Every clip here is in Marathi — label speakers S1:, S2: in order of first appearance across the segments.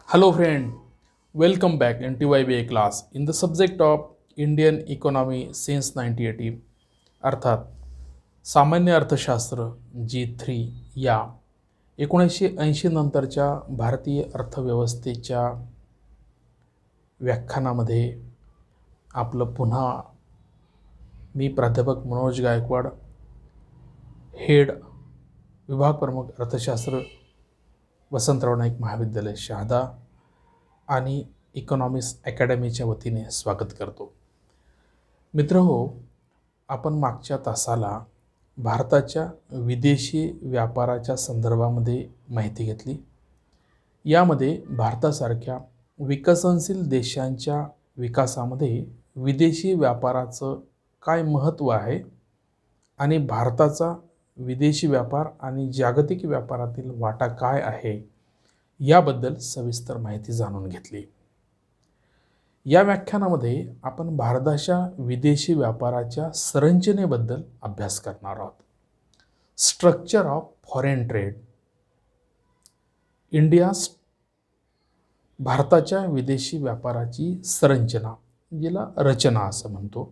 S1: Hello friend, welcome back in TYBA class in the subject of Indian economy since 1980 अर्थात सामान्य अर्थशास्त्र G3 या 1980 नंतरच्या भारतीय अर्थव्यवस्थेच्या व्याख्यानामध्ये आपलं पुन्हा मी प्राध्यापक मनोज गायकवाड हेड विभाग प्रमुख अर्थशास्त्र वसंतराव नाईक महाविद्यालय शहादा आणि इकॉनॉमिक्स अकॅडमीच्या वतीने स्वागत करतो. मित्रहो, आपण मागच्या तासाला भारताच्या विदेशी व्यापाराच्या संदर्भामध्ये माहिती घेतली. यामध्ये भारतासारख्या विकसनशील देशांच्या विकासामध्ये विदेशी व्यापाराचं काय महत्त्व आहे आणि भारताचा विदेशी व्यापार आणि जागतिक व्यापारातील वाटा काय आहे याबद्दल सविस्तर माहिती जाणून घेतली. या व्याख्यानामध्ये आपण भारताच्या विदेशी व्यापाराच्या संरचनेबद्दल अभ्यास करणार आहोत. Structure of foreign trade. भारताच्या विदेशी व्यापाराची संरचना, जिला रचना असं म्हणतो.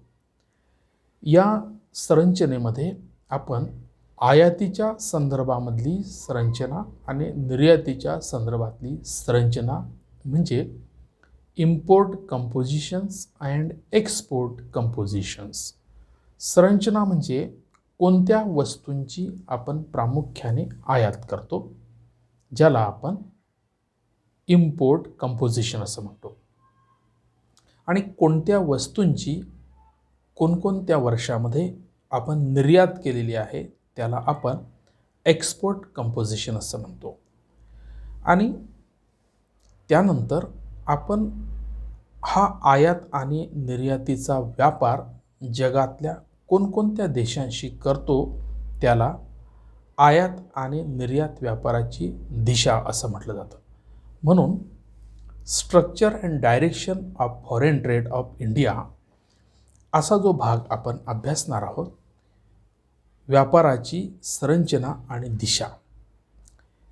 S1: या संरचनेमध्ये आपण आयातीच्या संदर्भामधली संरचना आणि निर्यातीच्या संदर्भातली संरचना म्हणजे import compositions and export compositions. संरचना म्हणजे कोणत्या वस्तूंची आपण प्रामुख्याने आयात करतो, ज्याला आपण इम्पोर्ट कंपोजिशन असं म्हणतो, आणि कोणत्या वस्तूंची कोणकोणत्या वर्षामध्ये आपण निर्यात केलेली आहे त्याला आपण एक्सपोर्ट कंपोजिशन असं म्हणतो. आणि त्यानंतर आपण हा आयात आणि निर्यातीचा व्यापार जगातल्या कोणकोणत्या देशांशी करतो त्याला आयात आणि निर्यात व्यापाराची दिशा असं म्हटलं जातं. म्हणून structure and direction of foreign trade off India असा जो भाग आपण अभ्यासणार आहोत, व्यापाराची संरचना आणि दिशा,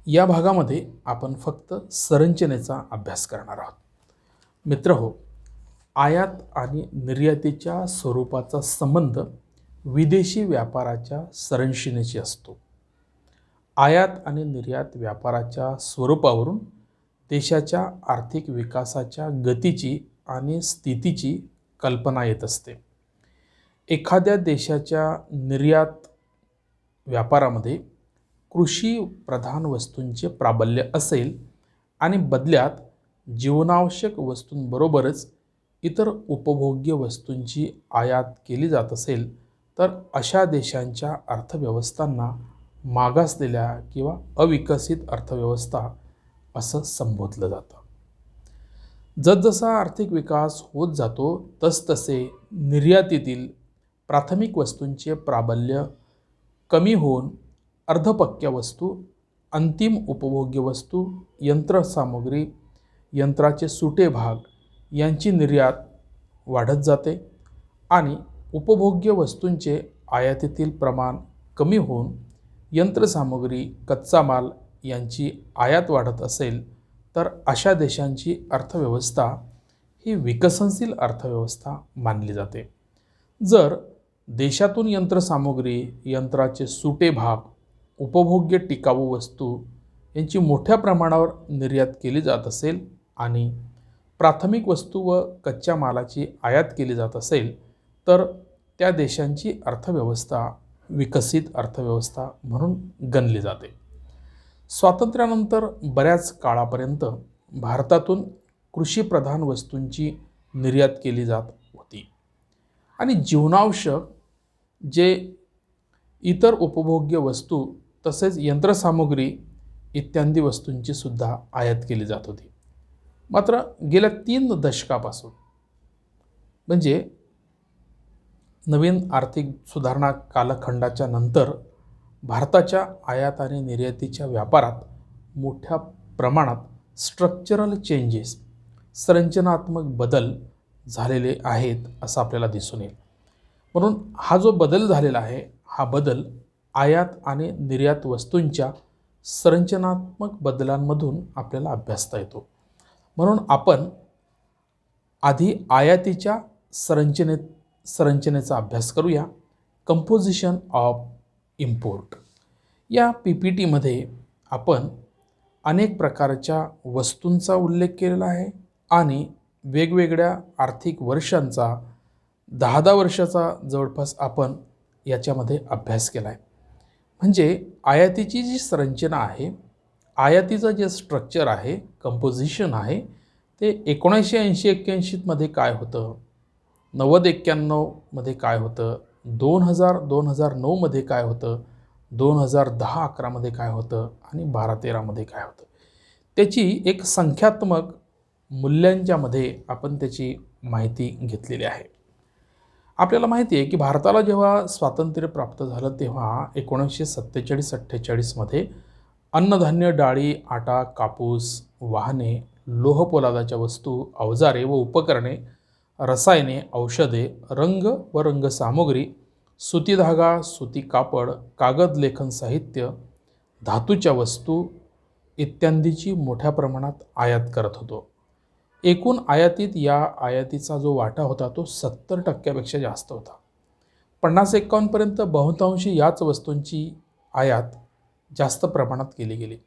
S1: या भागामध्ये आपण फक्त संरचनेचा अभ्यास करणार आहोत. मित्रहो, आयात आणि निर्यातीच्या स्वरूपाचा संबंध विदेशी व्यापाराच्या संरचनेशी असतो. आयात आणि निर्यात व्यापाराच्या स्वरूपावरून देशाच्या आर्थिक विकासाच्या गतीची आणि स्थितीची कल्पना येत असते. एखाद्या देशाच्या निर्यात व्यापारामध्ये कृषी प्रधान वस्तूंचे प्राबल्य असेल आणि बदल्यात जीवनावश्यक वस्तूंबरोबरच इतर उपभोग्य वस्तूंची आयात केली जात असेल तर अशा देशांच्या अर्थव्यवस्थांना मागासलेल्या किंवा अविकसित अर्थव्यवस्था असं संबोधलं जातं. जसजसा आर्थिक विकास होत जातो तसतसे निर्यातीतील प्राथमिक वस्तूंचे प्राबल्य कमी होऊन अर्धपक्क्या वस्तू, अंतिम उपभोग्य वस्तू, यंत्रसामुग्री, यंत्राचे सुटे भाग यांची निर्यात वाढत जाते आणि उपभोग्य वस्तूंचे आयातीतील प्रमाण कमी होऊन यंत्रसामुग्री, कच्चा माल यांची आयात वाढत असेल तर अशा देशांची अर्थव्यवस्था ही विकसनशील अर्थव्यवस्था मानली जाते. जर देशातून यंत्रसामुग्री, यंत्राचे सुटे भाग, उपभोग्य टिकाऊ वस्तू यांची मोठ्या प्रमाणावर निर्यात केली जात असेल आणि प्राथमिक वस्तू व कच्च्या मालाची आयात केली जात असेल तर त्या देशांची अर्थव्यवस्था विकसित अर्थव्यवस्था म्हणून गणली जाते. स्वातंत्र्यानंतर बऱ्याच काळापर्यंत भारतातून कृषीप्रधान वस्तूंची निर्यात केली जात होती आणि जीवनावश्यक जे इतर उपभोग्य वस्तू तसेच यंत्रसामुग्री इत्यादी वस्तूंची सुद्धा आयात केली जात होती. मात्र गेल्या 3 दशकापासून म्हणजे नवीन आर्थिक सुधारणा कालखंडाच्या नंतर भारताच्या आयात आणि निर्यातीच्या व्यापारात मोठ्या प्रमाणात स्ट्रक्चरल चेंजेस, संरचनात्मक बदल झालेले आहेत असं आपल्याला दिसून येईल. म्हणून हा जो बदल झालेला आहे हा बदल आयात आणि निर्यात वस्तूंच्या संरचनात्मक बदलांमधून आपल्याला अभ्यासता येतो. म्हणून आपण आधी आयातीच्या संरचनेचा अभ्यास करूया. Composition of import. या PPTमध्ये आपण अनेक प्रकारच्या वस्तूंचा उल्लेख केलेला आहे आणि वेगवेगळ्या आर्थिक वर्षांचा 10-10 वर्षाचा जवळपास आपण याच्यामध्ये अभ्यास केला आहे. म्हणजे आयातीची जी संरचना आहे, आयातीचं जे स्ट्रक्चर आहे, कंपोजिशन आहे, ते 1980-81मध्ये काय होतं, 90-91मध्ये काय होतं, 2000-2009मध्ये काय होतं, 2010-11मध्ये काय होतं आणि 12-13मध्ये काय होतं, त्याची एक संख्यात्मक मूल्यांच्यामध्ये आपण त्याची माहिती घेतलेली आहे. आपल्याला माहिती आहे की भारताला जेव्हा स्वातंत्र्य प्राप्त झालं तेव्हा 1947-48मध्ये अन्नधान्य, डाळी, आटा, कापूस, वाहने, लोहपोलादाच्या वस्तू, अवजारे व उपकरणे, रसायने, औषधे, रंग व रंगसामुग्री, सुती धागा, सुती कापड, कागद, लेखन साहित्य, धातूच्या वस्तू इत्यादींची मोठ्या प्रमाणात आयात करत होतो. एकूण आयातीत या आयातीचा जो वाटा होता तो 70% जास्त होता. 50-51पर्यंत बहुतांशी याच वस्तूंची आयात जास्त प्रमाणात केली गेली.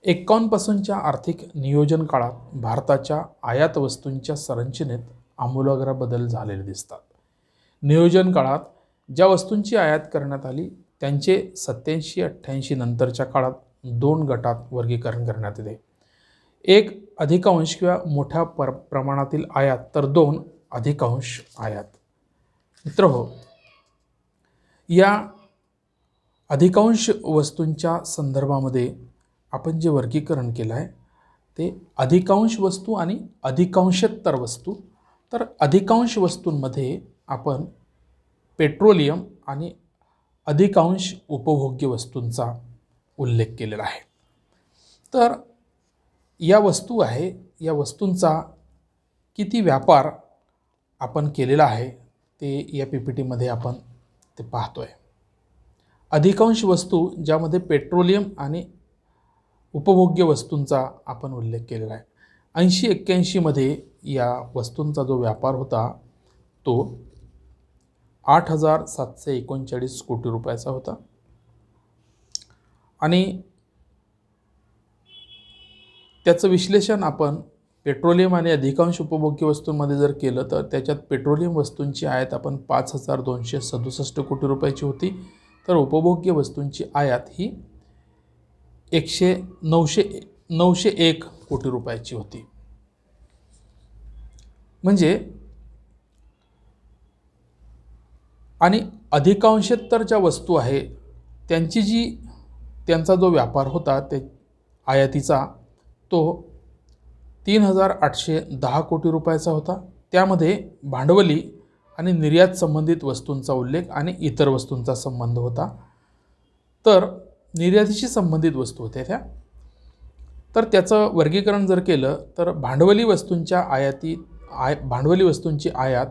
S1: 51पासूनच्या आर्थिक नियोजन काळात भारताच्या आयात वस्तूंच्या संरचनेत आमूलाग्र बदल झालेले दिसतात. नियोजन काळात ज्या वस्तूंची आयात करण्यात आली त्यांचे 87-88 नंतरच्या काळात 2 गटात वर्गीकरण करण्यात येते. एक अधिकांश किंवा मोठ्या प्रमाणातील आयात तर 2 अधिकांश आयात. मित्रहो, या अधिकांश वस्तूंच्या संदर्भामध्ये आपण जे वर्गीकरण केलं आहे ते अधिकांश वस्तू आणि अधिकांशोत्तर वस्तू. तर अधिकांश वस्तूंमध्ये आपण पेट्रोलियम आणि अधिकांश उपभोग्य वस्तूंचा उल्लेख केलेला आहे. तर या वस्तू आहे, या वस्तूंचा किती व्यापार आपण केलेला आहे ते या PPTमध्ये आपण ते पाहतोय. अधिकांश वस्तू ज्यामध्ये पेट्रोलियम आणि उपभोग्य वस्तूंचा आपण उल्लेख केलेला आहे. 80-81मध्ये या वस्तूंचा जो व्यापार होता तो 8,739 कोटी रुपयाचा होता आणि त्याचं विश्लेषण आपण पेट्रोलियम आणि अधिकांश उपभोग्य वस्तूंमध्ये जर केलं तर त्याच्यात पेट्रोलियम वस्तूंची आयात आपण 5,267 कोटी रुपयाची होती, तर उपभोग्य वस्तूंची आयात ही 901 कोटी रुपयाची होती. म्हणजे आणि अधिकांशोत्तर ज्या वस्तू आहे त्यांचा जो व्यापार होता ते आयातीचा तो 3,810 कोटी रुपयाचा होता. त्यामध्ये भांडवली आणि निर्यात संबंधित वस्तूंचा उल्लेख आणि इतर वस्तूंचा संबंध होता. तर निर्यातीशी संबंधित वस्तू होत्या त्या. तर त्याचं वर्गीकरण जर केलं तर भांडवली वस्तूंची आयात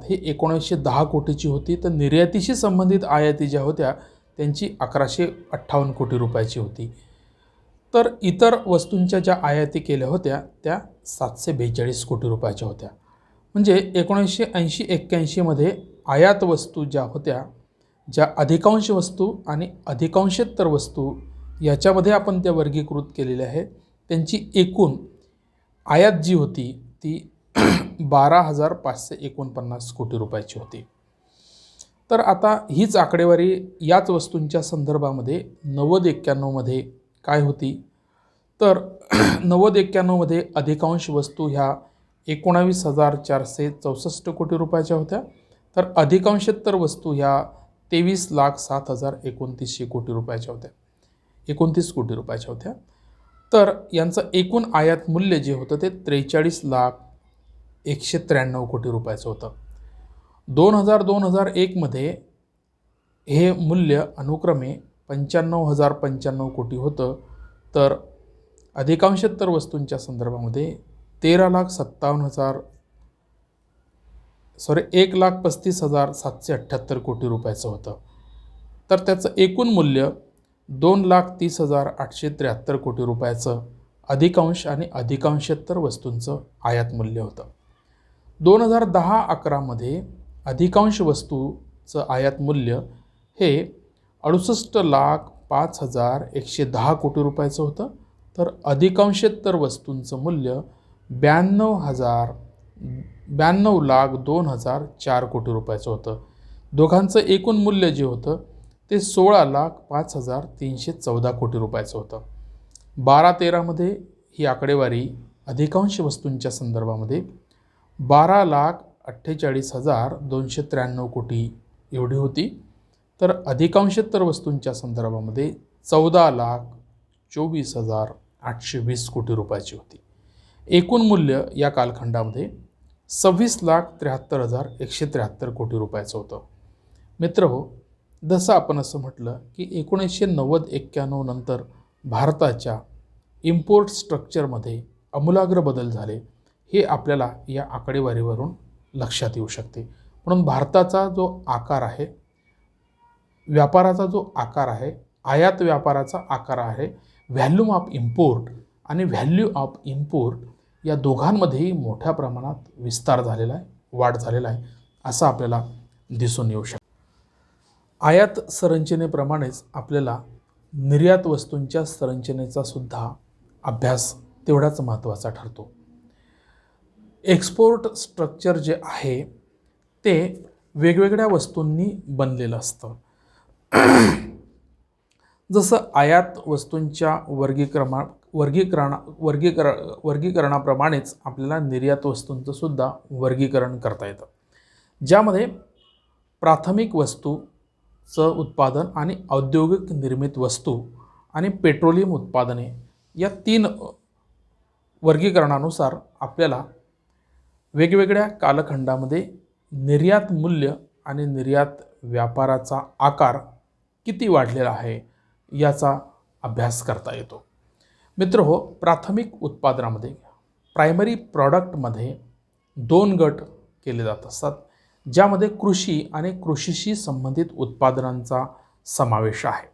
S1: ही 1910 कोटीची होती, तर निर्यातीशी संबंधित आयाती ज्या होत्या त्यांची 1,158 कोटी रुपयाची होती. तर इतर वस्तूंच्या ज्या आयाती केल्या होत्या त्या 742 कोटी रुपयाच्या होत्या. म्हणजे 1980-81मध्ये आयात वस्तू ज्या होत्या, ज्या अधिकांश वस्तू आणि अधिकांशोत्तर वस्तू याच्यामध्ये आपण त्या वर्गीकृत केलेल्या आहेत, त्यांची एकूण आयात जी होती ती 12,549 कोटी रुपयाची होती. तर आता हीच आकडेवारी याच वस्तूंच्या संदर्भामध्ये 90-91मध्ये काय होती, तर 90-91मध्ये अधिकांश वस्तू ह्या 19,464 कोटी रुपयाच्या होत्या, तर अधिकांशोत्तर वस्तू ह्या 23,07,029 कोटी रुपयाच्या होत्या, 29 कोटी रुपयाच्या होत्या. तर यांचं एकूण आयात मूल्य जे होतं ते 43,193 कोटी रुपयाचं होतं. 2000-2001मध्ये हे मूल्य अनुक्रमे 95,095 कोटी होतं, तर अधिकांशोत्तर वस्तूंच्या संदर्भामध्ये 1,35,778 कोटी रुपयाचं होतं. तर त्याचं एकूण मूल्य 2,30,873 कोटी रुपयाचं अधिकांश आणि अधिकांशोत्तर वस्तूंचं आयात मूल्य होतं. 2010-11मध्ये अधिकांश वस्तूचं आयात मूल्य हे 68,05,110 कोटी रुपयाचं होतं, तर अधिकांशोत्तर वस्तूंचं मूल्य 92,02,004 कोटी रुपयाचं होतं. दोघांचं एकूण मूल्य जे होतं ते 16,05,314 कोटी रुपयाचं होतं. 12-13मध्ये ही आकडेवारी अधिकांश वस्तूंच्या संदर्भामध्ये 12,48,293 कोटी एवढी होती, तर अधिकांशोत्तर वस्तूंच्या संदर्भामध्ये 14,24,820 कोटी रुपयाची होती. एकूण मूल्य या कालखंडामध्ये 26,73,173 कोटी रुपयाचं होतं. मित्रहो, जसं आपण असं म्हटलं की 1990-91 नंतर भारताच्या इम्पोर्ट स्ट्रक्चरमध्ये आमूलाग्र बदल झाले, हे आपल्याला या आकडेवारीवरून लक्षात येऊ शकते. म्हणून भारताचा जो आकार आहे, व्यापाराचा जो आकार आहे, आयात व्यापाराचा आकार आहे, व्हॅल्यूम ऑफ इम्पोर्ट आणि व्हॅल्यू ऑफ इम्पोर्ट या दोघांमध्येही मोठ्या प्रमाणात विस्तार झालेला आहे, वाढ झालेला आहे, असं आपल्याला दिसून येऊ शकतं. आयात संरचनेप्रमाणेच आपल्याला निर्यात वस्तूंच्या संरचनेचा सुद्धा अभ्यास तेवढाच महत्त्वाचा ठरतो. एक्सपोर्ट स्ट्रक्चर जे आहे ते वेगवेगळ्या वस्तूंनी बनलेलं असतं. जसं आयात वस्तूंच्या वर्गीकरणाप्रमाणेच आपल्याला निर्यात वस्तूंचं सुद्धा वर्गीकरण करता येतं, ज्यामध्ये प्राथमिक वस्तूचं उत्पादन आणि औद्योगिक निर्मित वस्तू आणि पेट्रोलियम उत्पादने या 3 वर्गीकरणानुसार आपल्याला वेगवेगळ्या कालखंडामध्ये निर्यात मूल्य आणि निर्यात व्यापाराचा आकार किती वाढलेला आहे याचा अभ्यास करता येतो. मित्रहो, प्राथमिक उत्पादनामध्ये प्रायमरी प्रॉडक्टमध्ये 2 गट केले जात असतात, ज्यामध्ये कृषी आणि कृषीशी संबंधित उत्पादनांचा समावेश आहे.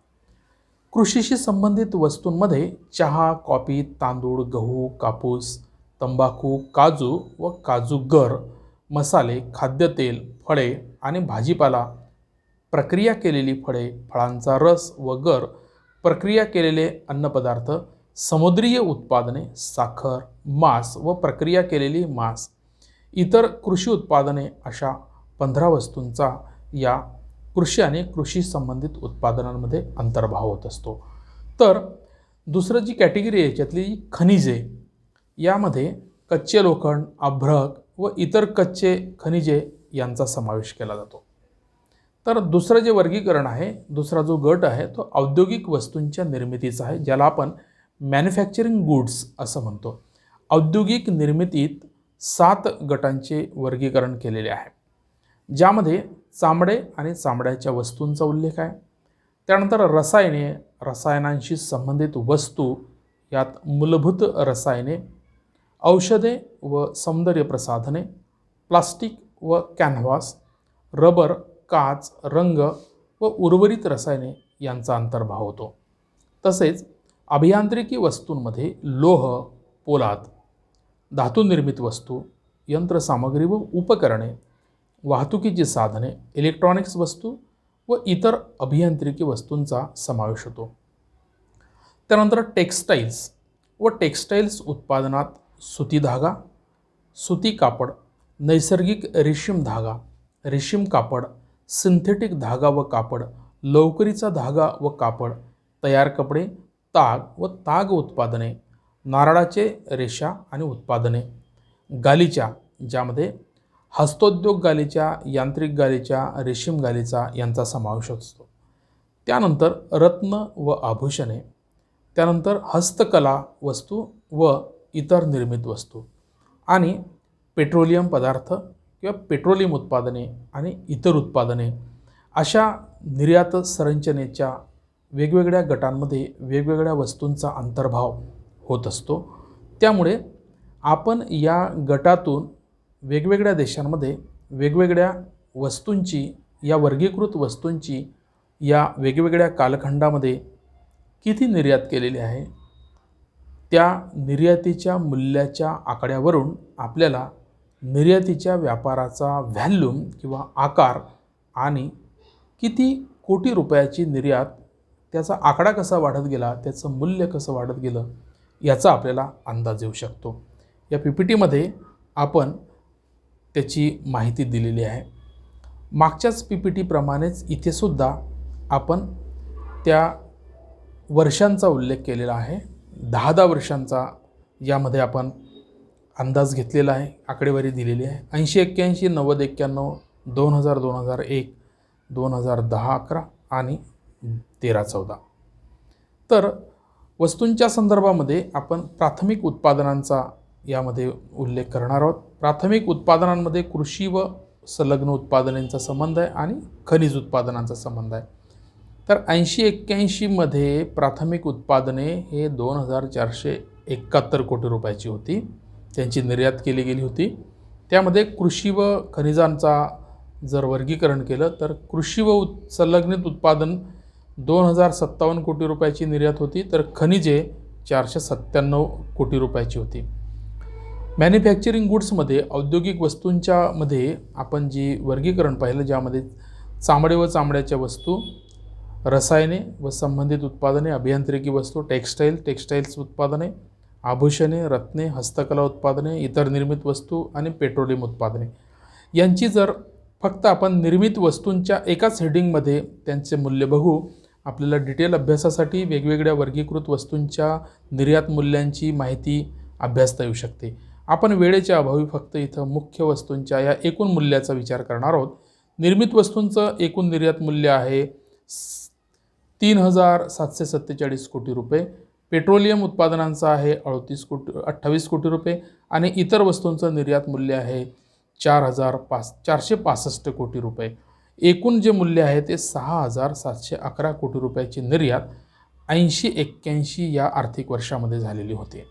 S1: कृषीशी संबंधित वस्तूंमध्ये चहा, कॉफी, तांदूळ, गहू, कापूस, तंबाखू, काजू व काजू गर, मसाले, खाद्यतेल, फळे आणि भाजीपाला, प्रक्रिया केलेली फळे, फळांचा रस व गर, प्रक्रिया केलेले अन्नपदार्थ, समुद्रीय उत्पादने, साखर, मांस व प्रक्रिया केलेली मांस, इतर कृषी उत्पादने अशा 15 वस्तूंचा या कृषी आणि कृषी संबंधित उत्पादनांमध्ये अंतर्भाव होत असतो. तर दुसरं जी कॅटेगरी आहे याच्यातली खनिजे, यामध्ये कच्चे लोखंड, अभ्रक व इतर कच्चे खनिजे यांचा समावेश केला जातो. तर दुसरं जे वर्गीकरण आहे, दुसरा जो गट आहे तो औद्योगिक वस्तूंच्या निर्मितीचा आहे, ज्याला आपण मॅन्युफॅक्चरिंग गुड्स असं म्हणतो. औद्योगिक निर्मितीत 7 गटांचे वर्गीकरण केलेले आहे, ज्यामध्ये चामडे आणि चामड्याच्या वस्तूंचा उल्लेख आहे. त्यानंतर रसायने, रसायनांशी संबंधित वस्तू, यात मूलभूत रसायने, औषधे व सौंदर्य प्रसाधने, प्लास्टिक व कॅनव्हास, रबर, काच, रंग व उर्वरित रसायने यांचा अंतर्भाव होतो. तसेच अभियांत्रिकी वस्तूंमध्ये लोह, पोलाद, धातू निर्मित वस्तू, यंत्रसामग्री व उपकरणे, वाहतुकीची साधने, इलेक्ट्रॉनिक्स वस्तू व इतर अभियांत्रिकी वस्तूंचा समावेश होतो. त्यानंतर टेक्स्टाईल्स व टेक्स्टाईल्स उत्पादनात सुती धागा, सुती कापड, नैसर्गिक रेशीम धागा, रेशीम कापड, सिंथेटिक धागा व कापड, लोकरीचा धागा व कापड, तयार कपडे, ताग व ताग उत्पादने, नारळाचे रेषा आणि उत्पादने, गालिचा, ज्यामध्ये हस्तोद्योग गालिचा, यांत्रिक गालिचा, रेशीम गालिचा यांचा समावेश असतो. त्यानंतर रत्न व आभूषणे, त्यानंतर हस्तकला वस्तू व इतर निर्मित वस्तू आणि पेट्रोलियम पदार्थ किंवा पेट्रोलियम उत्पादने आणि इतर उत्पादने, अशा निर्यात संरचनेच्या वेगवेगळ्या गटांमध्ये वेगवेगळ्या वस्तूंचा अंतर्भाव होत असतो. त्यामुळे आपण या गटातून वेगवेगळ्या देशांमध्ये वेगवेगळ्या वस्तूंची, या वर्गीकृत वस्तूंची या वेगवेगळ्या कालखंडामध्ये किती निर्यात केलेली आहे त्या निर्यातीच्या मूल्याच्या आकड्यावरून आपल्याला निर्यातीच्या व्यापाराचा व्हॅल्यूम किंवा आकार आणि किती कोटी रुपयाची निर्यात, त्याचा आकडा कसा वाढत गेला, त्याचं मूल्य कसं वाढत गेलं, याचा आपल्याला अंदाज येऊ शकतो. या PPTमध्ये आपण त्याची माहिती दिलेली आहे. मागच्याच PPT प्रमाणेच इथे सुद्धा आपण त्या वर्षांचा उल्लेख केलेला आहे. 10 वर्षांचा यामध्ये आपण अंदाज घेतलेला आहे, आकडेवारी दिलेली आहे. 80, 81, 90, 91, 2000, 2001, 2010, 11 आणि 13, 14. तर वस्तूंच्या संदर्भामध्ये आपण प्राथमिक उत्पादनांचा यामध्ये उल्लेख करणार आहोत. प्राथमिक उत्पादनांमध्ये कृषी व संलग्न उत्पादनांचा संबंध आहे आणि खनिज उत्पादनांचा संबंध आहे. तर 80-81 मध्ये प्राथमिक उत्पादने हे 2471 कोटी रुपयाची होती, त्यांची निर्यात केली गेली होती. त्यामध्ये कृषी व खनिजांचा जर वर्गीकरण केलं तर कृषी व संलग्नित उत्पादन 2057 कोटी रुपयाची निर्यात होती, तर खनिजे 497 कोटी रुपयाची होती. मॅन्युफॅक्चरिंग गुड्समध्ये औद्योगिक वस्तूंच्या मध्ये आपण जी वर्गीकरण पाहिलं, ज्यामध्ये चामडे व चामड्याच्या वस्तू, रसायने व संबंधित उत्पादने, अभियांत्रिकी वस्तू, टेक्स्टाईल्स उत्पादने, आभूषणे, रत्ने, हस्तकला उत्पादने, इतर निर्मित वस्तू आणि पेट्रोलियम उत्पादने यांची जर फक्त आपण निर्मित वस्तूंच्या एकाच हेडिंगमध्ये त्यांचे मूल्य बघू, आपल्याला डिटेल अभ्यासासाठी वेगवेगळ्या वर्गीकृत वस्तूंच्या निर्यात मूल्यांची माहिती अभ्यासता येऊ शकते. आपण वेळेच्या अभावी फक्त इथं मुख्य वस्तूंच्या या एकूण मूल्याचा विचार करणार आहोत. निर्मित वस्तूंचं एकूण निर्यात मूल्य आहे 3747 कोटी रुपये, पेट्रोलियम उत्पादनांचा आहे 28 कोटी रुपये आणि इतर वस्तूंचं निर्यात मूल्य आहे 465 कोटी रुपये. एकूण जे मूल्य आहे ते 6711 कोटी रुपयाची निर्यात 80-81 या आर्थिक वर्षामध्ये झालेली होती.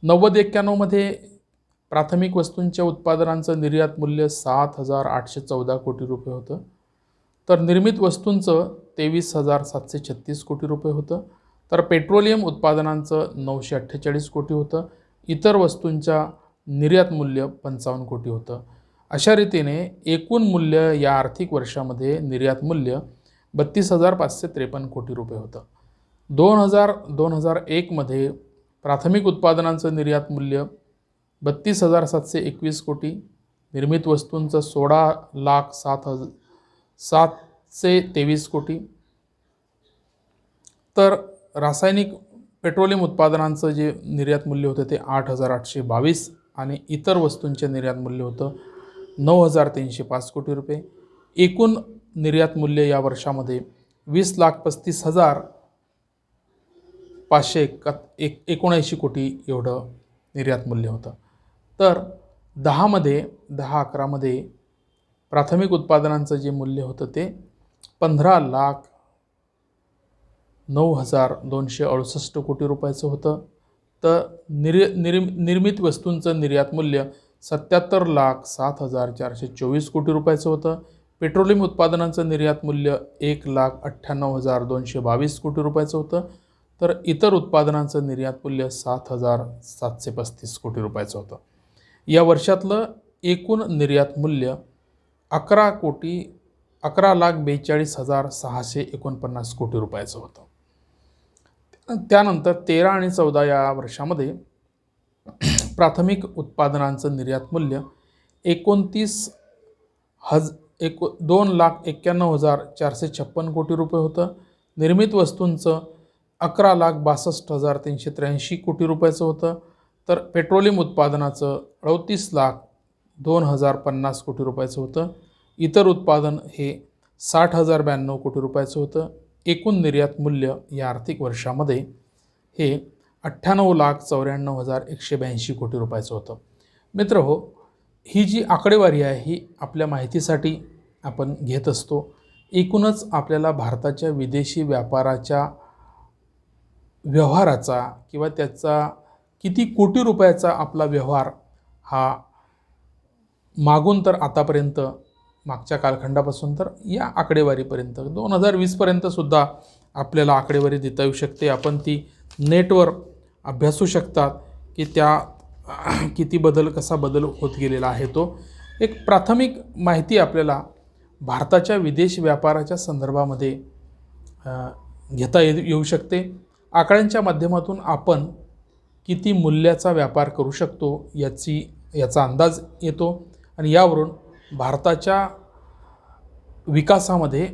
S1: 90-91 मध्ये प्राथमिक वस्तूंच्या उत्पादनांचं निर्यात मूल्य 7814 कोटी रुपये होतं, तर निर्मित वस्तूंचं 23,736 कोटी रुपये होतं, तर पेट्रोलियम उत्पादनांचं 948 कोटी होतं, इतर वस्तूंच्या निर्यात मूल्य 55 कोटी होतं. अशा रीतीने एकूण मूल्य या आर्थिक वर्षामध्ये निर्यात मूल्य 32,553 कोटी रुपये होतं. 2001 मध्ये प्राथमिक उत्पादनांचं निर्यात मूल्य 32,721 कोटी, निर्मित वस्तूंचं 16,07,723 कोटी, तर रासायनिक पेट्रोलियम उत्पादनांचं जे निर्यात मूल्य होतं ते 8,822 आणि इतर वस्तूंचे निर्यात मूल्य होतं 9,305 कोटी रुपये. एकूण निर्यात मूल्य या वर्षामध्ये 20,35,579 कोटी एवढं निर्यात मूल्य होतं. तर 10-11 मध्ये प्राथमिक उत्पादनांचं जे मूल्य होतं ते 15,09,268 कोटी रुपयाचं होतं, तर निर्मित वस्तूंचं निर्यात मूल्य 77,07,424 कोटी रुपयाचं होतं. पेट्रोलियम उत्पादनांचं निर्यात मूल्य 1,98,222 कोटी रुपयाचं होतं, तर इतर उत्पादनांचं निर्यात मूल्य 7,735 कोटी रुपयाचं होतं. या वर्षातलं एकूण निर्यात मूल्य 11,42,649 कोटी रुपयाचं होतं. त्यानंतर 13 आणि 14 या वर्षामध्ये प्राथमिक उत्पादनांचं निर्यात मूल्य 2,91,456 कोटी रुपये होतं. निर्मित वस्तूंचं 11,62,383 कोटी रुपयाचं होतं, तर पेट्रोलियम उत्पादनाचं 38,02,050 कोटी रुपयाचं होतं. इतर उत्पादन हे 60,092 कोटी रुपयाचं होतं. एकूण निर्यात मूल्य या आर्थिक वर्षामध्ये हे 98,94,182 कोटी रुपयाचं होतं. मित्रहो, ही जी आकडेवारी आहे ही आपल्या माहितीसाठी आपण घेत असतो. एकूणच आपल्याला भारताच्या विदेशी व्यापाराच्या व्यवहाराचा किंवा त्याचा किती कोटी रुपयाचा आपला व्यवहार हा मागून तर आतापर्यंत, मागच्या कालखंडापासून तर या आकडेवारीपर्यंत 2020 पर्यंत सुद्धा आपल्याला आकडेवारी देता येऊ शकते. आपण ती नेटवर अभ्यासू शकतात की त्या किती कसा बदल होत गेलेला आहे तो. एक प्राथमिक माहिती आपल्याला भारताच्या विदेश व्यापाराच्या संदर्भामध्ये घेता येऊ शकते. आकड्यांच्या माध्यमातून आपण किती मूल्याचा व्यापार करू शकतो याचा अंदाज येतो आणि यावरून भारताच्या विकासामध्ये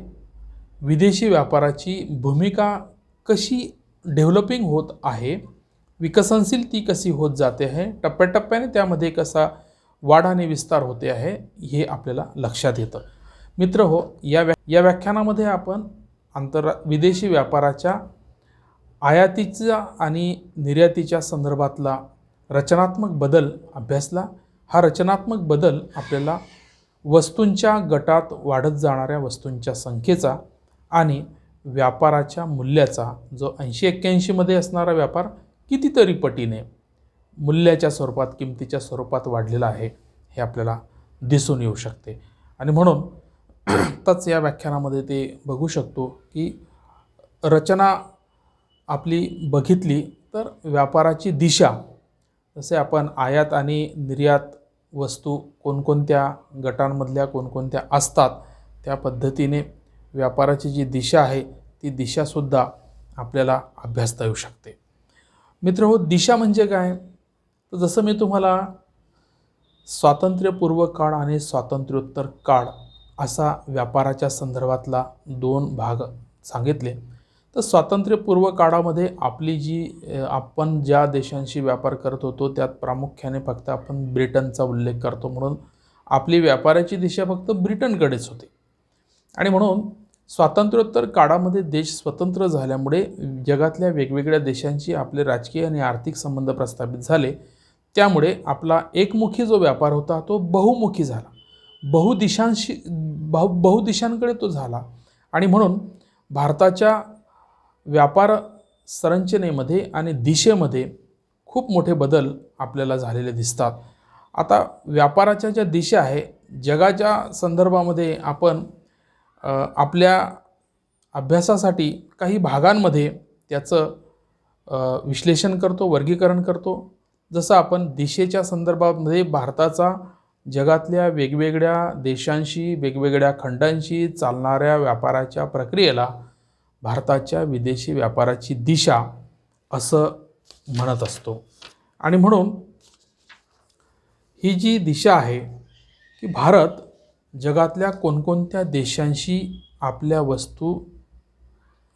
S1: विदेशी व्यापाराची भूमिका कशी डेव्हलपिंग होत आहे, विकसनशील ती कशी होत जाते आहे, टप्प्याटप्प्याने त्यामध्ये कसा वाढ आणि विस्तार होते आहे हे आपल्याला लक्षात येतं. मित्र हो, या व्याख्यानामध्ये आपण विदेशी व्यापाराच्या आयातीचा आणि निर्यातीच्या संदर्भातला रचनात्मक बदल अभ्यासला. हा रचनात्मक बदल आपल्याला वस्तूंच्या गटात वाढत जाणाऱ्या वस्तूंच्या संख्येचा आणि व्यापाराच्या मूल्याचा, जो 80-81 मध्ये असणारा व्यापार कितीतरी पटीने मूल्याच्या स्वरूपात, किमतीच्या स्वरूपात वाढलेला आहे हे आपल्याला दिसून येऊ शकते. आणि म्हणून आत्ताच या व्याख्यानामध्ये ते बघू शकतो की रचना आपली बघितली तर व्यापाराची दिशा, जसे आपण आयात आणि निर्यात वस्तू कोणकोणत्या गटांमधल्या कोणकोणत्या असतात त्या पद्धतीने व्यापाराची जी दिशा आहे ती दिशासुद्धा आपल्याला अभ्यासता येऊ शकते. मित्र हो, दिशा म्हणजे काय? तर जसं मी तुम्हाला स्वातंत्र्यपूर्व काळ आणि स्वातंत्र्योत्तर काळ असा व्यापाराच्या संदर्भातला 2 भाग सांगितले. तर स्वातंत्र्यपूर्व काळामध्ये आपण ज्या देशांशी व्यापार करत होतो त्यात प्रामुख्याने फक्त आपण ब्रिटनचा उल्लेख करतो, म्हणून आपली व्यापाराची दिशा फक्त ब्रिटनकडेच होती. आणि म्हणून स्वातंत्र्योत्तर काळामध्ये देश स्वतंत्र झाल्यामुळे जगातल्या वेगवेगळ्या देशांशी आपले राजकीय आणि आर्थिक संबंध प्रस्थापित झाले. त्यामुळे आपला एकमुखी जो व्यापार होता तो बहुमुखी झाला, बहुदिशांकडे तो झाला. आणि म्हणून भारताच्या व्यापार संरचनेमध्ये आणि दिशेमध्ये खूप मोठे बदल आपल्याला झालेले दिसतात. आता व्यापाराच्या ज्या दिशा आहे जगाच्या संदर्भामध्ये आपण आपल्या अभ्यासासाठी काही भागांमध्ये त्याचं विश्लेषण करतो, वर्गीकरण करतो. जसं आपण दिशेच्या संदर्भामध्ये भारताचा जगातल्या वेगवेगळ्या देशांशी, वेगवेगळ्या खंडांशी चालणाऱ्या व्यापाराच्या प्रक्रियेला भारताच्या विदेशी व्यापाराची दिशा असं म्हणत असतो. आणि म्हणून ही जी दिशा आहे की भारत जगातल्या कोणकोणत्या देशांशी आपल्या वस्तू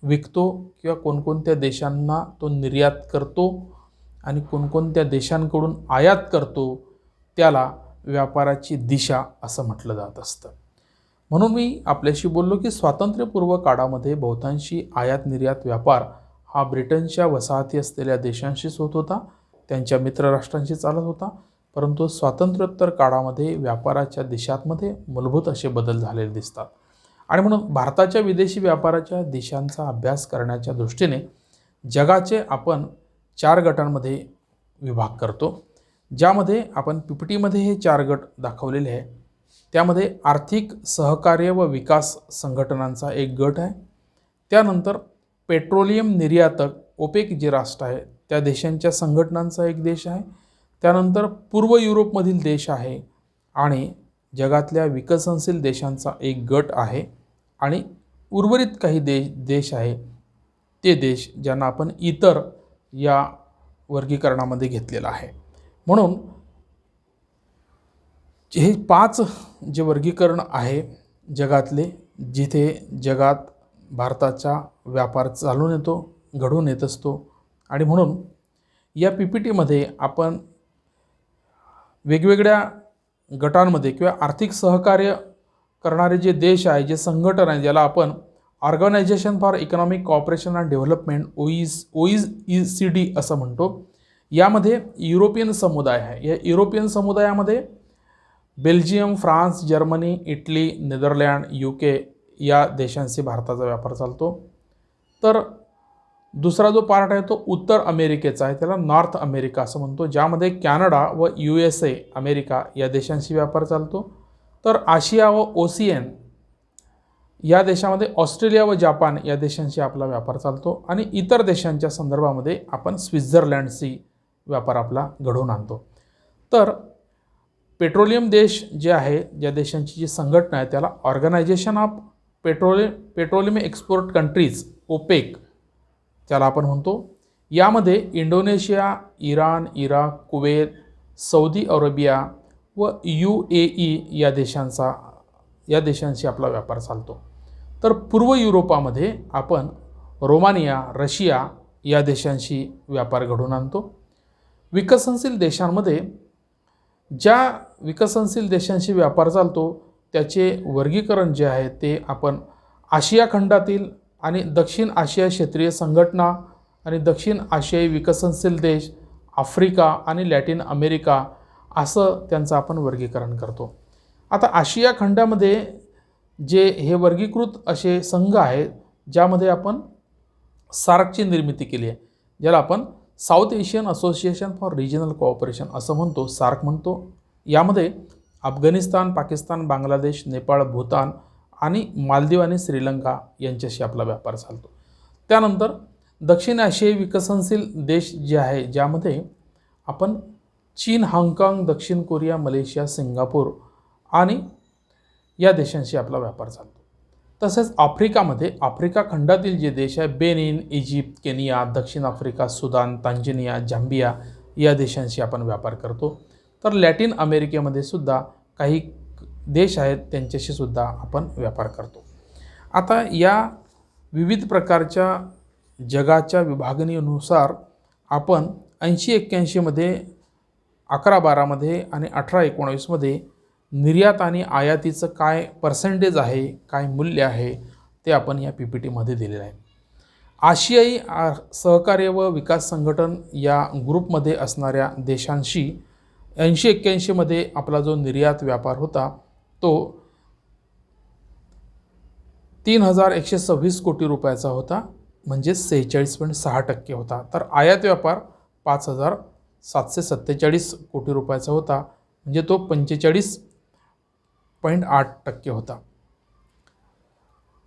S1: विकतो किंवा कोणकोणत्या देशांना तो निर्यात करतो आणि कोणकोणत्या देशांकडून आयात करतो, त्याला व्यापाराची दिशा असं म्हटलं जात असतं. म्हणून मी आपल्याशी बोललो की स्वातंत्र्यपूर्व काळामध्ये बहुतांशी आयात निर्यात व्यापार हा ब्रिटनच्या वसाहती असलेल्या देशांशीच होत होता, त्यांच्या मित्रराष्ट्रांशी चालत होता. परंतु स्वातंत्र्योत्तर काळामध्ये व्यापाराच्या दिशांमध्ये मूलभूत असे बदल झालेले दिसतात. आणि म्हणून भारताच्या विदेशी व्यापाराच्या दिशांचा अभ्यास करण्याच्या दृष्टीने जगाचे आपण 4 गटांमध्ये विभाग करतो, ज्यामध्ये आपण PPTमध्ये हे 4 गट दाखवलेले आहे. त्यामध्ये आर्थिक सहकार्य व विकास संघटनांचा एक गट आहे. त्यानंतर पेट्रोलियम निर्यातक ओपेक जे राष्ट्र आहे त्या देशांच्या संघटनांचा एक देश आहे. त्यानंतर पूर्व युरोपमधील देश आहे आणि जगातल्या विकसनशील देशांचा एक गट आहे. आणि उर्वरित काही देश आहे ते देश ज्यांना आपण इतर या वर्गीकरणामध्ये घेतलेला आहे. म्हणून हे 5 जे वर्गीकरण आहे जगातले, जिथे जगात भारताचा व्यापार चालून येतो, घडून येत असतो. आणि म्हणून या PPTमध्ये आपण वेगवेगळ्या गटांमध्ये किंवा आर्थिक सहकार्य करणारे जे देश आहे, जे संघटन आहे, ज्याला आपण organization for economic cooperation and development OECD असं म्हणतो, यामध्ये युरोपियन समुदाय आहे. या युरोपियन समुदायामध्ये Belgium, France, Germany, Italy, Netherland, UK या देशांशी भारताचा व्यापार चालतो. तर दुसरा जो पार्ट आहे तो उत्तर अमेरिकेचा आहे, त्याला नॉर्थ अमेरिका असं म्हणतो, ज्यामध्ये कॅनडा व USA अमेरिका या देशांशी व्यापार चालतो. तर आशिया व ओशियन या देशामध्ये ऑस्ट्रेलिया व जपान या देशांशी आपला व्यापार चालतो आणि इतर देशांच्या संदर्भामध्ये आपण स्वित्झर्लंडशी व्यापार आपला घडवून आणतो. तर पेट्रोलियम देश जे आहे, ज्या देशांची जी संघटना आहे त्याला organization of petroleum export countries OPEC त्याला आपण म्हणतो. यामध्ये Indonesia, Iran, Iraq, Kuwait, Saudi Arabia व UAE या देशांशी आपला व्यापार चालतो. तर पूर्व युरोपामध्ये आपण रोमानिया, रशिया या देशांशी व्यापार घडवून आणतो. विकसनशील देशांमध्ये ज्या विकसनशील देशांशी व्यापार चालतो त्याचे वर्गीकरण जे आहे ते आपण आशिया खंडातील आणि दक्षिण आशिया क्षेत्रीय संघटना आणि दक्षिण आशियाई विकसनशील देश, आफ्रिका आणि लॅटिन अमेरिका असं त्यांचं आपण वर्गीकरण करतो. आता आशिया खंडामध्ये जे हे वर्गीकृत असे संघ आहेत ज्यामध्ये आपण सार्कची निर्मिती केली आहे, ज्याला आपण south Asian association for regional cooperation असं म्हणतो, सार्क म्हणतो. यामध्ये अफगाणिस्तान, पाकिस्तान, बांगलादेश, नेपाळ, भूतान आणि मालदीव आणि श्रीलंका यांच्याशी आपला व्यापार चालतो. त्यानंतर दक्षिण आशियाई विकसनशील देश जे आहे ज्यामध्ये आपण चीन, हाँगकाँग, दक्षिण कोरिया, मलेशिया, सिंगापूर आणि या देशांशी आपला व्यापार चालतो. तसेच आफ्रिकामध्ये आफ्रिका खंडातील जे देश आहे बेनिन, इजिप्त, केनिया, दक्षिण आफ्रिका, सुदान, तांझानिया, झांबिया या देशांशी आपण व्यापार करतो. तर लॅटिन अमेरिकेमध्ये सुद्धा काही देश आहेत त्यांच्याशी सुद्धा आपण व्यापार करतो. आता या विविध प्रकारच्या जगाच्या विभागणीनुसार आपण 80-81 मध्ये, 11-12 आणि 18-19 निर्यात आणि आयातीचं काय पर्सेंटेज आहे, काय मूल्य आहे ते आपण या PPTमध्ये दिलेलं आहे. आशियाई सहकार्य व विकास संघटन या ग्रुपमध्ये असणाऱ्या देशांशी 80-81 मध्ये आपला जो निर्यात व्यापार होता तो 3,126 कोटी रुपयाचा होता, म्हणजे 46.6% होता. तर आयात व्यापार 5,747 कोटी रुपयाचा होता, म्हणजे तो 45.8% होता.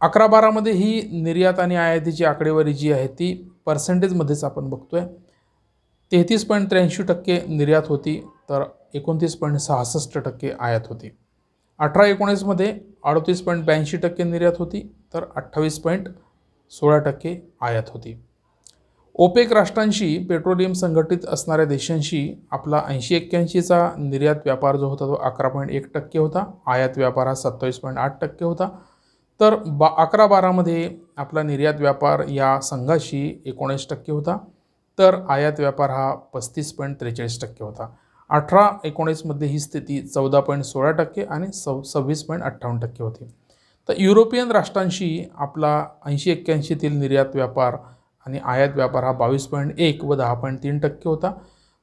S1: 11-12 ही निर्यात आणि आयातीची आकडेवारी जी आहे ती पर्सेंटेजमध्येच आपण बघतोय. 33.83% निर्यात होती, तर 29.66% आयात होती. 18-19 मध्ये 38.82% निर्यात होती, तर 28.16% आयात होती. ओपेक राष्ट्रांशी, पेट्रोलियम संघटित असणाऱ्या देशांशी आपला 80-81चा निर्यात व्यापार जो होता तो 11.1% होता, आयात व्यापार हा 27.8% होता. तर 11-12 मध्ये आपला निर्यात व्यापार या संघाशी 19% होता, तर आयात व्यापार हा 35.43% होता. 18-19 मध्ये ही स्थिती 14.16% आणि 26.58% होती. तर युरोपियन राष्ट्रांशी आपला 80-81तील निर्यात व्यापार आणि आयात व्यापार हा 22.1 व 10.3% होता.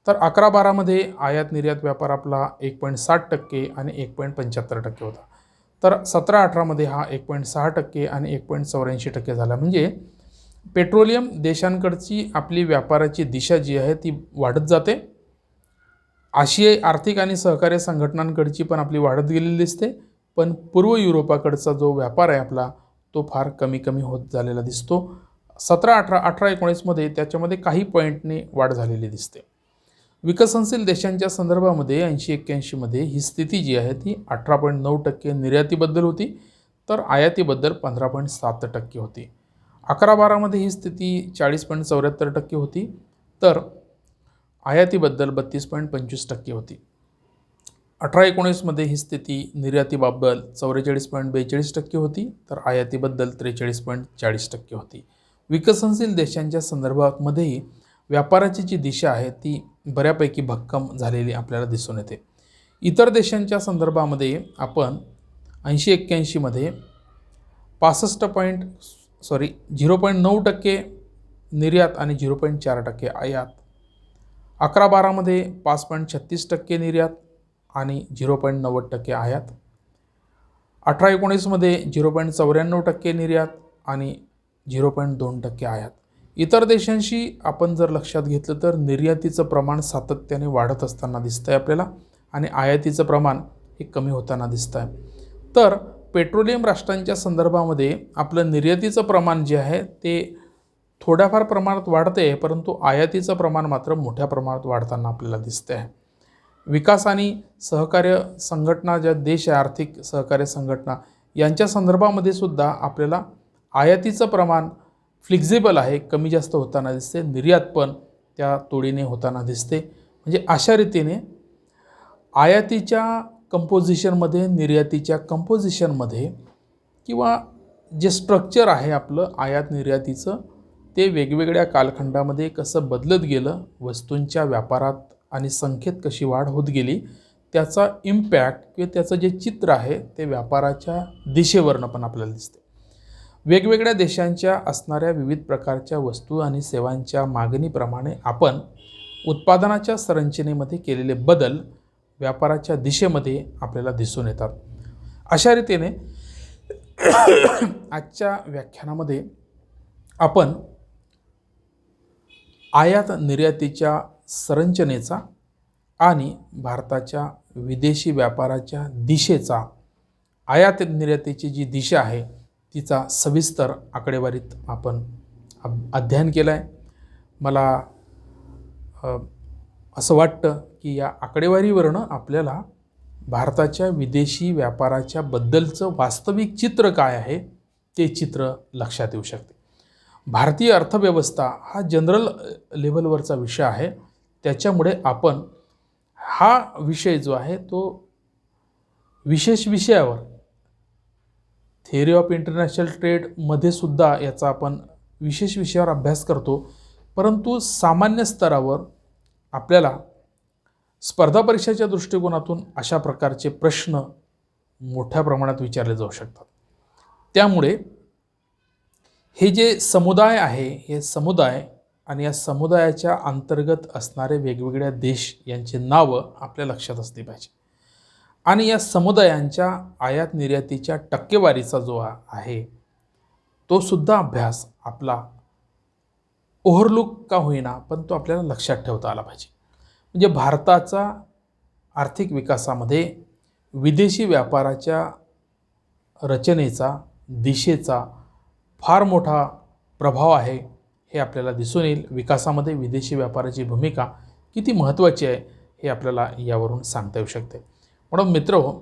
S1: तर 11-12 मध्ये आयात निर्यात व्यापार आपला 1.60% आणि 1.75% होता. तर 17-18 मध्ये हा 1.6% आणि 1.84% झाला. म्हणजे पेट्रोलियम देशांकडची आपली व्यापाराची दिशा जी आहे ती वाढत जाते. आशियाई आर्थिक आणि सहकार्य संघटनांकडची पण आपली वाढत गेलेली दिसते, पण पूर्व युरोपाकडचा जो व्यापार आहे आपला तो फार कमी कमी होत झालेला दिसतो. 17-18, 18-19 मध्ये त्याच्यामध्ये काही पॉईंटने वाढ झालेली दिसते. विकसनशील देशांच्या संदर्भामध्ये 80-81 मध्ये ही स्थिती जी आहे ती 18.9% निर्यातीबद्दल होती, तर आयातीबद्दल 15.7% होती. 11-12 मध्ये ही स्थिती 40.74% होती, तर आयातीबद्दल 32.25% होती. 18-19 मध्ये ही स्थिती निर्यातीबाबत 44.42% होती, तर आयातीबद्दल 43.40% होती. विकसनशील देशांच्या संदर्भामध्येही व्यापाराची जी दिशा आहे ती बऱ्यापैकी भक्कम झालेली आपल्याला दिसून येते. इतर देशांच्या संदर्भामध्ये आपण 80-81 मध्ये 0.9% निर्यात आणि 0.4% आयात. 11-12 मध्ये 5.36% निर्यात आणि 0.90% आयात. 18-19 मध्ये 0.94% निर्यात आणि 0.2% आयात. इतर देशांशी आपण जर लक्षात घेतलं तर निर्यातीचं प्रमाण सातत्याने वाढत असताना दिसतंय आपल्याला आणि आयातीचं प्रमाण हे कमी होताना दिसतंय. तर पेट्रोलियम राष्ट्रांच्या संदर्भामध्ये आपलं निर्यातीचं प्रमाण जे आहे ते थोड्याफार प्रमाणात वाढते, परंतु आयातीचं प्रमाण मात्र मोठ्या प्रमाणात वाढताना आपल्याला दिसते आहे. विकास आणि सहकार्य संघटना, ज्या देश आहे आर्थिक सहकार्य संघटना, यांच्या संदर्भामध्ये सुद्धा आपल्याला आयातीचं प्रमाण फ्लेक्झिबल आहे, कमी जास्त होताना दिसते. निर्यात पण त्या तोडीने होताना दिसते. म्हणजे अशा रीतीने आयातीच्या कंपोजिशनमध्ये, निर्यातीच्या कंपोजिशनमध्ये किंवा जे स्ट्रक्चर आहे आपलं आयात निर्यातीचं, ते वेगवेगळ्या कालखंडामध्ये कसं बदलत गेलं, वस्तूंच्या व्यापारात आणि संख्येत कशी वाढ होत गेली, त्याचा इम्पॅक्ट किंवा त्याचं जे चित्र आहे ते व्यापाराच्या दिशेवरनं पण आपल्याला दिसते. वेगवेगळ्या देशांच्या असणाऱ्या विविध प्रकारच्या वस्तू आणि सेवांच्या मागणीप्रमाणे आपण उत्पादनाच्या संरचनेमध्ये केलेले बदल व्यापाराच्या दिशेमध्ये आपल्याला दिसून येतात. अशा रीतीने आजच्या व्याख्यानामध्ये आपण आयात निर्यातीच्या संरचनेचा आणि भारताच्या विदेशी व्यापाराच्या दिशेचा, आयात निर्यातीची जी दिशा आहे तिचा सविस्तर आकडेवारीत आपण अध्ययन केलं आहे. मला असं वाटतं की या आकडेवारीवरनं आपल्याला भारताच्या विदेशी व्यापाराच्या बद्दलचं वास्तविक चित्र काय आहे ते चित्र लक्षात येऊ शकते. भारतीय अर्थव्यवस्था हा जनरल लेव्हलवरचा विषय आहे, त्याच्यामुळे आपण हा विषय जो आहे तो विशेष विषयावर, थिअरी ऑफ इंटरनॅशनल ट्रेडमध्ये सुद्धा याचा आपण विशेष विषयावर अभ्यास करतो, परंतु सामान्य स्तरावर आपल्याला स्पर्धा परीक्षेच्या दृष्टिकोनातून अशा प्रकारचे प्रश्न मोठ्या प्रमाणात विचारले जाऊ शकतात. त्यामुळे हे जे समुदाय आहे, हे समुदाय आणि या समुदायाच्या अंतर्गत असणारे वेगवेगळ्या देश यांची नावं आपल्या लक्षात असली पाहिजे. आणि या समुदायांच्या आयात निर्यातीच्या टक्केवारीचा जो आहे तो सुद्धा अभ्यास आपला ओव्हरलुक का होईना पण तो आपल्याला लक्षात ठेवता आला पाहिजे. म्हणजे भारताचा आर्थिक विकासामध्ये विदेशी व्यापाराच्या रचनेचा, दिशेचा फार मोठा प्रभाव आहे हे आपल्याला दिसून येईल. विकासामध्ये विदेशी व्यापाराची भूमिका किती महत्त्वाची आहे हे आपल्याला यावरून सांगता येऊ शकते. म्हणून मित्रहो,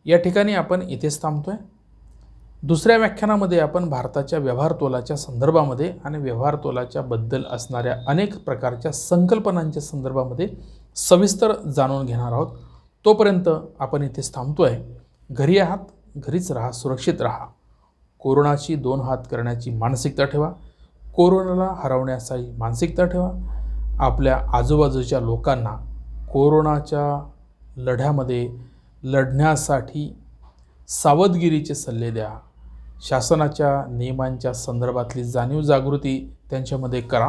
S1: या ठिकाणी आपण इथेच थांबतो आहे. दुसऱ्या व्याख्यानामध्ये आपण भारताच्या व्यवहार तोलाच्या संदर्भामध्ये आणि व्यवहार तोलाच्या बद्दल असणाऱ्या अनेक प्रकारच्या संकल्पनांच्या संदर्भामध्ये सविस्तर जाणून घेणार आहोत. तोपर्यंत आपण इथेच थांबतो आहे. घरी आहात, घरीच राहा, सुरक्षित राहा. कोरोनाशी 2 हात करण्याची मानसिकता ठेवा. कोरोनाला हरवण्याची मानसिकता ठेवा. आपल्या आजूबाजूच्या लोकांना कोरोनाच्या लढ्यामध्ये लढण्यासाठी सावधगिरीचे सल्ले द्या. शासनाच्या नियमांच्या संदर्भातली जाणीव जागृती त्यांच्यामध्ये करा.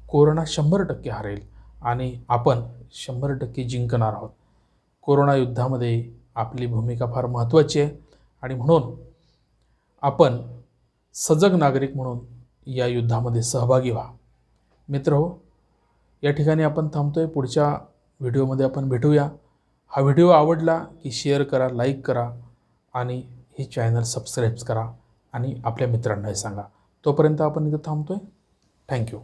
S1: कोरोना 100% हरेल आणि आपण 100% जिंकणार आहोत. कोरोना युद्धामध्ये आपली भूमिका फार महत्त्वाची आहे आणि म्हणून आपण सजग नागरिक म्हणून या युद्धामध्ये सहभागी व्हा. मित्रहो, या ठिकाणी आपण थांबतोय. पुढच्या व्हिडिओमध्ये आपण भेटूया. हा व्हिडिओ आवडला की शेअर करा, लाईक करा आणि हे चॅनल सबस्क्राईब करा आणि आपल्या मित्रांनाही सांगा. तोपर्यंत आपण इथं थांबतोय. थँक्यू.